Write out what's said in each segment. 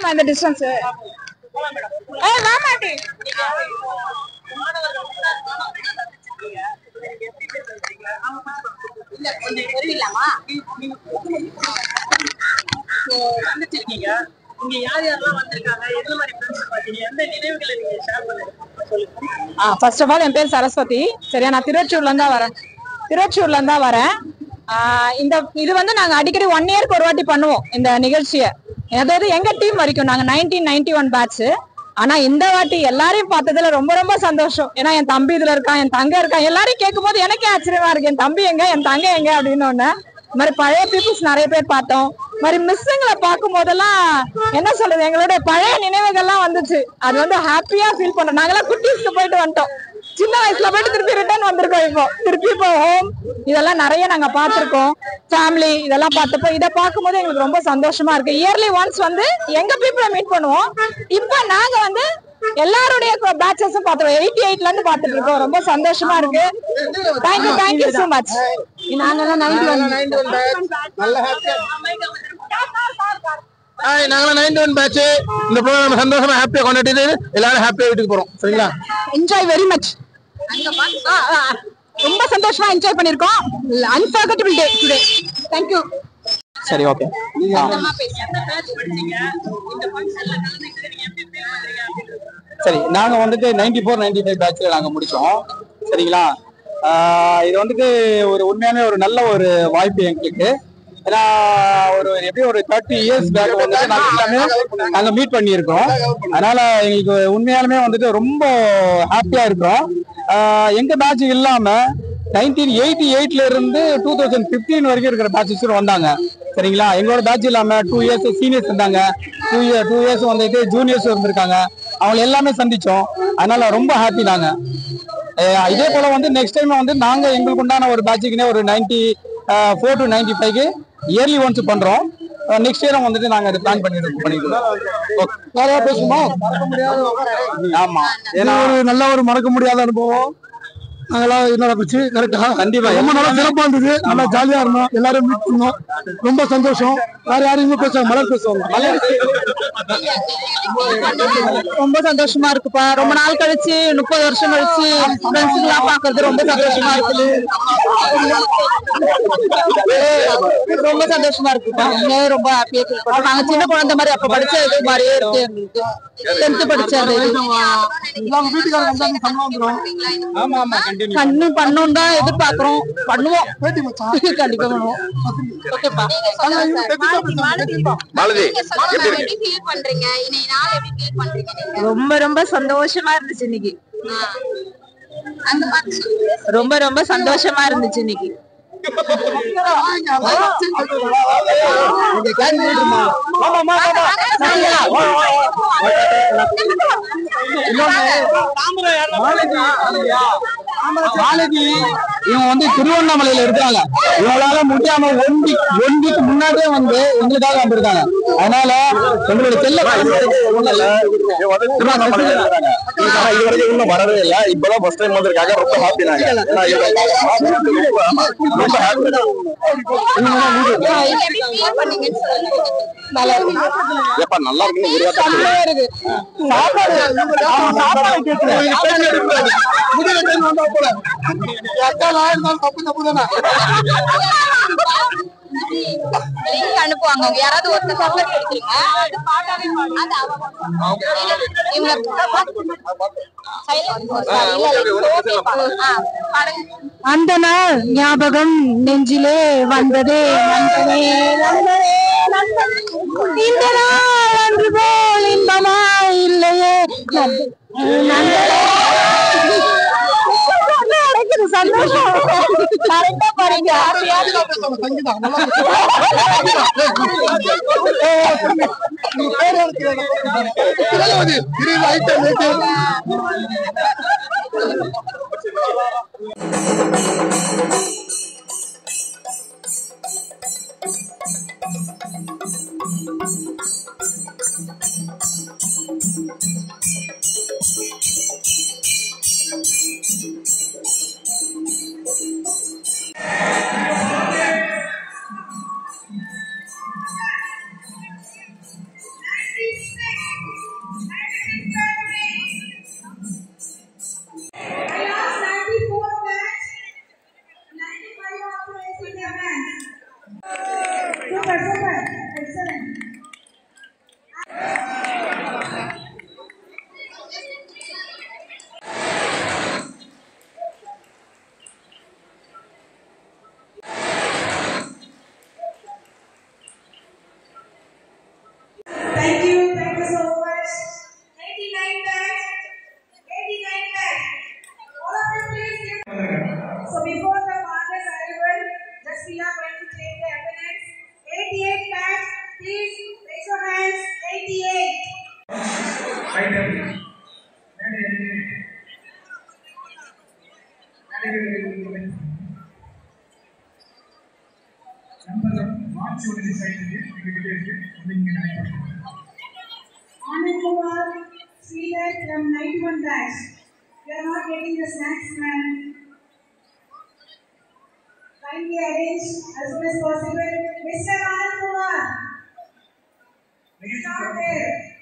தெரியுமா இந்த distance? வாமாட்டி first of all என் பேர் சரஸ்வதி. சரியா, நான் திருவொற்றியூர்ல இருந்தா வரேன். இது வந்து நாங்க அடிக்கடி 1 இயருக்கு ஒரு வாட்டி பண்ணுவோம் இந்த நிகழ்ச்சியை. அதாவது எங்க டீம் வரைக்கும் நாங்க 1991 பேட்ச். ஆனா இந்த வாட்டி எல்லாரையும் பார்த்ததுல ரொம்ப ரொம்ப சந்தோஷம். ஏன்னா என் தம்பி இதுல இருக்கான், என் தங்க இருக்கான். எல்லாரையும் கேட்கும் போது எனக்கே ஆச்சரியமா இருக்கு, என் தம்பி எங்க, என் தங்க எங்க அப்படின்னு ஒண்ணு. இந்த மாதிரி பழைய பீப்புள்ஸ் நிறைய பேர் பார்த்தோம். இந்த மாதிரி மிஸ்ஸுங்களை பார்க்கும் போதெல்லாம் என்ன சொல்றது, எங்களுடைய பழைய நினைவுகள்லாம் வந்துச்சு. அது வந்து ஹாப்பியா ஃபீல் பண்றோம். நாங்கெல்லாம் குட்டீஸ்க்கு போயிட்டு வந்துட்டோம், சின்ன வயசுல போயிட்டு திருப்பி ரிட்டர்ன் வந்திருக்கோம். திருப்பி இப்போ ஹோம் இதெல்லாம் நிறைய நாங்க பார்த்திருக்கோம். ஃபேமிலி இதெல்லாம் பார்த்தப்போ இதை பார்க்கும்போது எங்களுக்கு ரொம்ப சந்தோஷமா இருக்கு. இயர்லி ஒன்ஸ் வந்து எங்க பீப்புளை மீட் பண்ணுவோம். இப்ப நாங்க வந்து எல்லாருடைய பேட்சஸும் பார்த்துருவோம். 88ல இருந்து பார்த்துட்டு இருக்கோம். ரொம்ப சந்தோஷமா இருக்கு. Thank you so much. நாங்கெல்லாம் 91 பேட்ச். இந்த ப்ரோகிராம் சந்தோஷமா ஹாப்பியா கொண்டாடிட்டு எல்லாரும் ஹாப்பியா வீட்டுக்கு போறோம். சரிங்களா? Enjoy very much. ரொம்ப சந்தோஷமா என்ஜாய் பண்ணிருக்கோம். Unforgettable day today. Thank you. சரி, ஓகே. சரி, நாங்க வந்துட்டு 94 95 பேட்ச்ல நாங்க முடிச்சோம். சரிங்களா? இது வந்துட்டு ஒரு உண்மையான ஒரு நல்ல ஒரு வாய்ப்பு எங்களுக்கு. ஏன்னா ஒரு எப்படியும் ஒரு 30 இயர்ஸ் பேக் வந்துட்டு நாங்க எல்லாமே நாங்க மீட் பண்ணியிருக்கோம். அதனால எங்களுக்கு உண்மையாலுமே வந்துட்டு ரொம்ப ஹாப்பியா இருக்கிறோம். எங்க பேட்ச் இல்லாம 1988ல இருந்து 2015 வரைக்கும் இருக்கிற பேட்சஸ் வந்தாங்க. சரிங்களா? எங்களோட பேட்ச் இல்லாம 2 இயர்ஸ் சீனியர்ஸ் இருந்தாங்க, 2 இயர்ஸ் வந்துட்டு ஜூனியர்ஸ் இருந்திருக்காங்க. அவங்க எல்லாமே சந்திச்சோம். அதனால ரொம்ப ஹாப்பி நாங்க. இதே போல வந்து நெக்ஸ்ட் டைம் வந்து நாங்க எங்களுக்கு உண்டான ஒரு பேட்சுக்குன்னே ஒரு 94 to 95க்கு இயர்லி ஒன்ஸ் பண்றோம். நெக்ஸ்ட் இயர் வந்துட்டு நாங்க அதை பிளான் பண்ணிருக்கோம். ஆமா, ஏன்னா ஒரு நல்ல ஒரு மறக்க முடியாத அனுபவம் நாங்களாம் நடந்துச்சு. கரெக்டா? கண்டிப்பா ரொம்ப நல்லா சிறப்பா இருந்தது. நல்லா ஜாலியா இருந்தோம், எல்லாரும் மீட் பண்ணோம். ரொம்ப சந்தோஷம். வேற யாரும் பேசுவாங்க, மலர் பேசுவாங்க. ரொம்ப சந்தோஷமா இருக்குப்பா. ரொம்ப நாள் கழிச்சு 30 வருஷம் கழிச்சு ஃப்ரெண்ட்ஸ் எல்லாம் பாக்குறது ரொம்ப சந்தோஷமா இருக்குது. ரொம்ப சந்தோஷமா இருக்குப்பா. ரொம்ப ஹாப்பியா ஃபீல் பண்றோம். நாங்க சின்ன குழந்தை மாதிரி அப்ப படிச்ச இது மாதிரியே இருக்கு எங்களுக்கு. 10th படிச்ச கண்ணு பண்ணோம் தான் எதிர்பார்க்கிறோம். பண்ணுவோம், கண்டிப்பா பண்ணுவோம். ஓகேப்பா. ரொம்ப ரொம்ப சந்தோஷமா இருந்துச்சு இன்னைக்கு. ரொம்ப ரொம்ப சந்தோஷமா இருந்துச்சு இன்னைக்கு. இவங்க வந்து திருவண்ணாமலையில இருக்காங்க. இவங்களால முடியாம ஒன் வீக் முன்னாடியே வந்து எங்களுக்காக வந்திருக்காங்க. அதனால எங்களுடைய செல்ல இதுவரைக்கும் இன்னும் வரவே இல்லை. இப்பதான் ஃபர்ஸ்ட் டைம் வந்திருக்காங்க. ரொம்ப ஹாப்பி. நாங்க ரொம்ப ஹாப்பி. நல்லா இருக்கு. அனுப்புவாங்க. யாராவது ஒருத்தர் சம்பளம் எடுக்கிறீங்க அந்த நாள் ஞாபகம் நெஞ்சிலே வந்ததே. இந்த நாள் அன்று போல் இன்பமா இல்லையே. சந்தோஷம். கரெக்டா பாருங்க. opportunity side Anand Kumar, Sridhar from 91 batch. We are not getting the snacks, man. Kindly arrange as soon as possible. Mr. Anand Kumar, it's not there.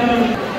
எல்லாரும்